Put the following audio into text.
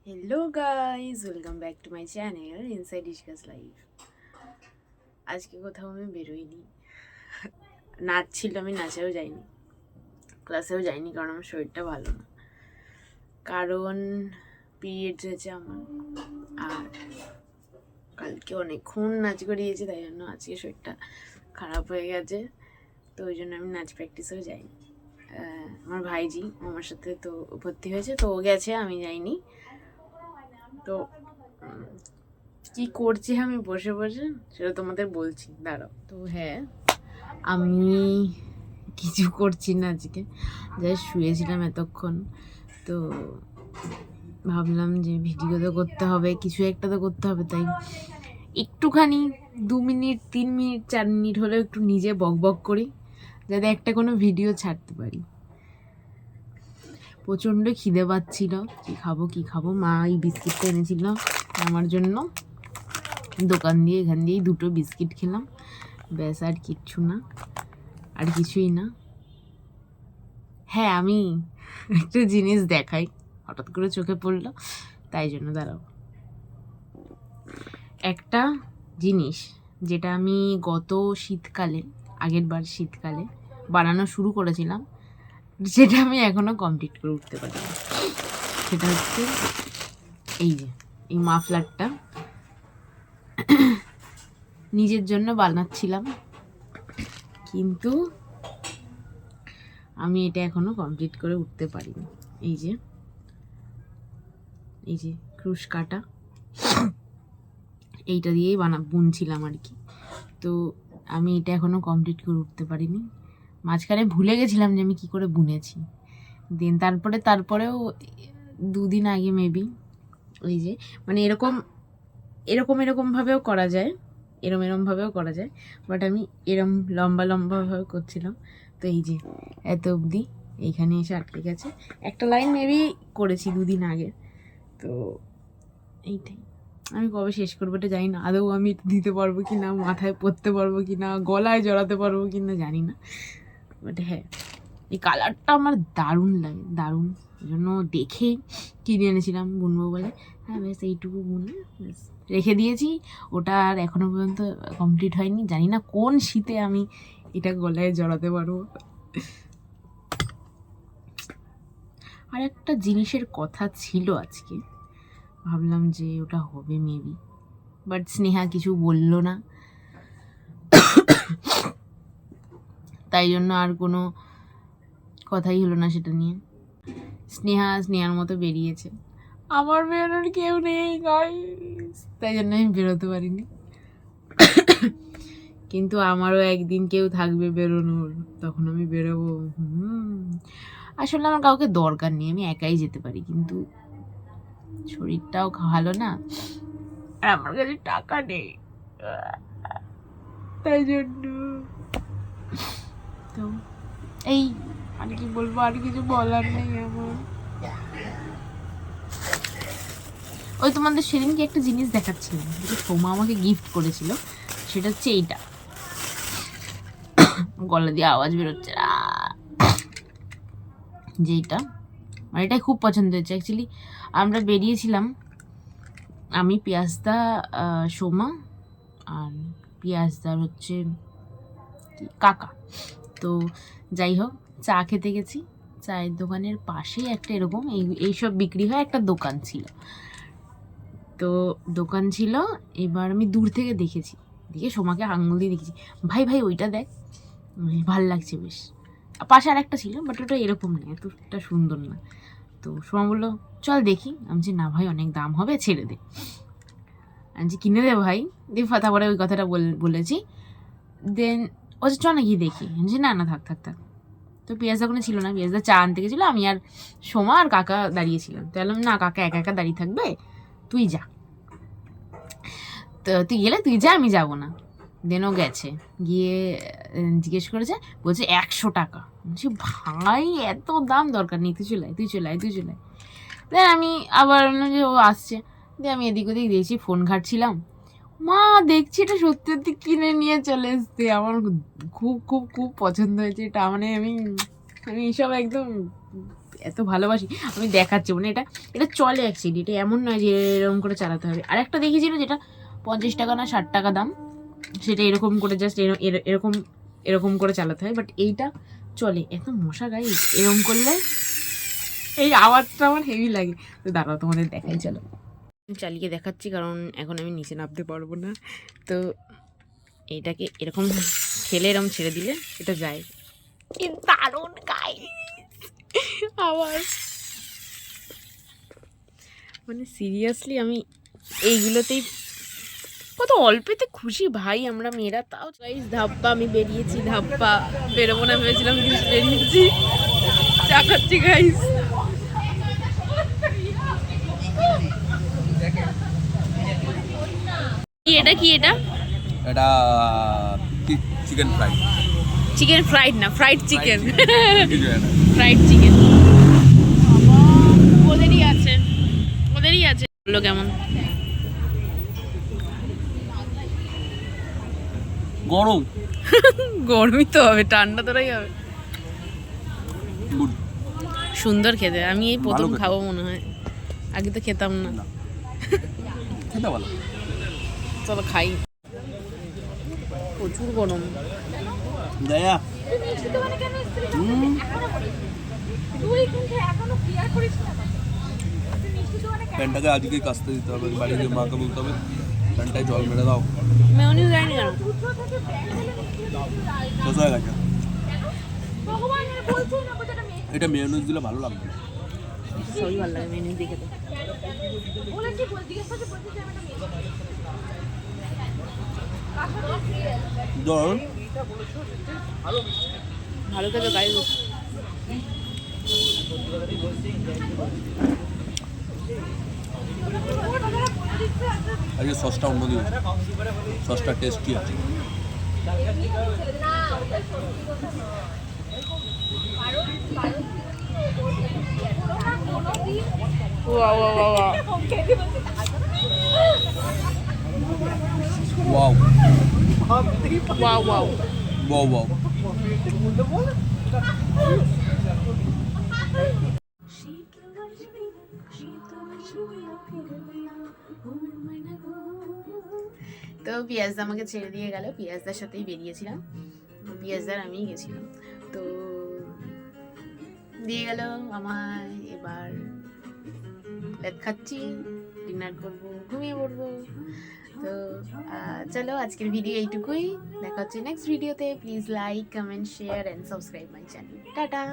Hello guys, welcome back to my channel inside Ishka's life. আজকে কোথাও আমি বেরোইনি, নাচ ছিল, আমি নাচেও যাইনি, ক্লাসেও যাইনি, কারণ আমার শরীরটা ভালো না, কারণ পিরিয়ডস হয়েছে আমার। আর কালকে অনেকক্ষণ নাচ করিয়েছি, তাই জন্য আজকে শরীরটা খারাপ হয়ে গেছে, তো ওই জন্য আমি নাচ প্র্যাকটিসেও যাইনি। আমার ভাইজি আমার সাথে তো ভর্তি হয়েছে, তো ও গেছে, আমি যাইনি। তো কি করছি আমি বসে বসে সেটা তোমাদের বলছি, দাঁড়াও। তো হ্যাঁ, আমি কিছু করছি না আজকে, যাই শুয়েছিলাম এতক্ষণ, তো ভাবলাম যে ভিডিও তো করতে হবে, কিছু একটা তো করতে হবে, তাই একটুখানি 2 মিনিট 3 মিনিট 4 মিনিট হলেও একটু নিজে বক বক করি, যাতে একটা কোনো ভিডিও ছাড়তে পারি। প্রচণ্ড খিদে পাচ্ছিল, কি খাবো, মা এই বিস্কিটটা এনেছিল আমার জন্য দোকান দিয়ে, এখান দিয়েই 2টো বিস্কিট খেলাম, ব্যাস, আর কিচ্ছু না, আর কিছুই না। হ্যাঁ, আমি একটা জিনিস দেখাই, হঠাৎ করে চোখে পড়লো, তাই জন্য দাঁড়াও। একটা জিনিস যেটা আমি গত শীতকালে, আগের বার শীতকালে বানানো শুরু করেছিলাম, যেটা আমি এখনো কমপ্লিট করে উঠতে পারি, সেটা হচ্ছে এই মাফলারটা নিজের জন্য বানাচ্ছিলাম, কিন্তু আমি এটা এখনো কমপ্লিট করে উঠতে পারিনি। এই যে ক্রুশ কাটা, এইটা দিয়েই বুনছিলাম আর কি। তো আমি এটা এখনো কমপ্লিট করে উঠতে পারিনি, মাঝখানে ভুলে গেছিলাম যে আমি কি করে বুনেছি। দেন তারপরেও 2 দিন আগে মেবি, ওই যে মানে এরকমভাবেও করা যায়, এরমভাবেও করা যায়, বাট আমি লম্বাভাবে করছিলাম। তো এই যে এত অবধি এইখানে এসে আটকে গেছে, একটা লাইন মেবি করেছি 2 দিন আগে। তো এইটাই, আমি কবে শেষ করবো এটা জানি না, আদৌ আমি দিতে পারবো কি না, মাথায় পরতে পারবো কি না, গলায় জড়াতে পারবো কি না জানি না, বাট হ্যাঁ, এই কালারটা আমার দারুণ লাগে, দারুণ, ওই জন্য দেখে কিনে এনেছিলাম বুনবো বলে। হ্যাঁ, ব্যাস এইটুকু বুনে ব্যাস রেখে দিয়েছি, ওটা আর এখনো পর্যন্ত কমপ্লিট হয়নি, জানি না কোন শীতে আমি এটা গলায় জড়াতে পারবো। আর একটা জিনিসের কথা ছিল আজকে, ভাবলাম যে ওটা হবে মেবি, বাট স্নেহা কিছু বললো না, তাই জন্য আর কোনো কথাই হলো না সেটা নিয়ে। স্নেহার মতো বেরিয়েছে, আমার বেরোনোর কেউ নেই গাইস, তাই জন্য আমি বেরোতে পারিনি। কিন্তু আমারও একদিন কেউ থাকবে বেরোনোর, তখন আমি বেরোবো। আসলে আমার কাউকে দরকার নেই, আমি একাই যেতে পারি, কিন্তু শরীরটাও ভালো না, আর আমার কাছে টাকা নেই, তাই জন্য। তো এই, আর কি বলবো, আর কিছু বলার নেই আমার। ওই তোমাদের সেদিনকে একটা জিনিস দেখাচ্ছিলাম, যেটা সোমা আমাকে গিফট করেছিল, সেটা হচ্ছে এইটা, গলা দিয়ে আওয়াজ বেরোচ্ছে যেইটা, মানে এটাই খুব পছন্দ হয়েছে অ্যাকচুয়ালি। আমরা বেরিয়েছিলাম, আমি, পিয়াসদা, সোমা, আর পিয়াসদার হচ্ছে কাকা। তো যাই হোক, চা খেতে গেছি, চায়ের দোকানের পাশেই একটা এরকম এইসব বিক্রি হয়, একটা দোকান ছিল। তো দোকান ছিল, এবার আমি দূর থেকে দেখেছি, দেখে সোমাকে আঙুল দিয়ে দেখেছি, ভাই ভাই ওইটা দেখ, ভাল লাগছে বেশ। পাশে আর একটা ছিল, বাট ওটা এরকম না, এতটা সুন্দর না। তো সোমা বললো চল দেখি, আমি বলছি না ভাই, অনেক দাম হবে, ছেড়ে দে। আমি যে কিনে দে ভাই, দিয়ে তারপরে ওই কথাটা বলেছি। দেন ও যে চ না গিয়ে দেখি, আমি বলছি না না থাক থাক থাক। তো পিয়াজদা কোনো ছিল না, পিয়াজদা চা আনতে গেছিলো, আমি আর সোমা আর কাকা দাঁড়িয়েছিলাম। তো বললাম না, কাকা একা একা দাঁড়িয়ে থাকবে, তুই যা, তো তুই গেলে তুই যা, আমি যাবো না। দেন ও গেছে, গিয়ে জিজ্ঞেস করেছে, বলছে 100 টাকা। বলছি ভাই এত দাম দরকার নেই, তুই চলে আয়। দেন আমি আবার যে ও আসছে, দিয়ে আমি এদিক ওদিক দেখছি, ফোন ঘাটছিলাম, মা দেখছি এটা সত্যি সত্যি কিনে নিয়ে চলে এসছে। আমার খুব খুব খুব পছন্দ হয়েছে এটা, মানে আমি এইসব একদম এত ভালোবাসি আমি দেখাচ্ছি, মানে এটা এটা চলে অ্যাকচুয়ালি, এটা এমন নয় যে এরকম করে চালাতে হবে। আর একটা দেখেছিল যেটা 50 টাকা না 60 টাকা দাম, সেটা এরকম করে জাস্ট এরকম এরকম করে চালাতে হয়, বাট এইটা চলে। এত মশা গাই এরকম করলে এই আওয়াজটা আমার হেভি লাগে। তো দাঁড়াও তোমাদের দেখাই, চলো চালিয়ে দেখাচ্ছি, কারণ এখন আমি নিচে নামতে পারবো না। তো এইটাকে এরকম খেলে এরকম ছেড়ে দিলে এটা যায়। কি দারুণ গাই আবার, মানে সিরিয়াসলি আমি এইগুলোতেই কত অল্পেতে খুশি ভাই আমরা মেয়েরা। তাও গাইস ধাপ্পা আমি বেরিয়েছি, ধাপ্পা বেরোবো না ভেবেছিলাম কিন্তু বেরিয়েছি, চা খাচ্ছি গাইস। এটা কি এটা এটা চিকেন ফ্রাই, চিকেন ফ্রাইড না ফ্রাইড চিকেন, ফ্রাইড চিকেন ওদেরই আছে, ওদেরই আছে। বললো কেমন? গরম গরমই তো হবে, ঠান্ডা তোরাই হবে। সুন্দর খেতে, আমি এই প্রথম খাবো মনে হয়, আগে তো খেতাম না। খেতে ভালো, চলো খাই। প্রচুর গরম। দয়া প্যান্টটাকে আজকেই কাচতে দিতে হবে, বাড়ি গিয়ে মাকে বলতে হবে প্যান্টটায় জল মেরে দাও। মেয়নিজ যায়নি কেন? শেষ হয়ে গেছে। এটা মেয়নিজ দিলে ভালো লাগবে। সবই ভালো লাগে মেয়নিজ দিয়ে খেতে। ভালো খেতে গাইস। আজকে সসটা অন্য দিয়েছে, সসটা টেস্টি আছে। Wow wow wow wow wow wow wow wow. তো পিয়াজদা আমাকে ছেড়ে দিয়ে গেল, পিয়াজদার সাথেই বেরিয়েছিলাম, পিয়াজদার আমি গেছিলাম। তো দিয়ে গেল আমায়, এবার লেট খাচ্ছি, ডিনার করবো, ঘুমিয়ে পড়বো। তো চলো আজকের ভিডিও এইটুকুই, দেখা হচ্ছে নেক্সট ভিডিওতে। Please like, comment, share and subscribe my channel. Tata.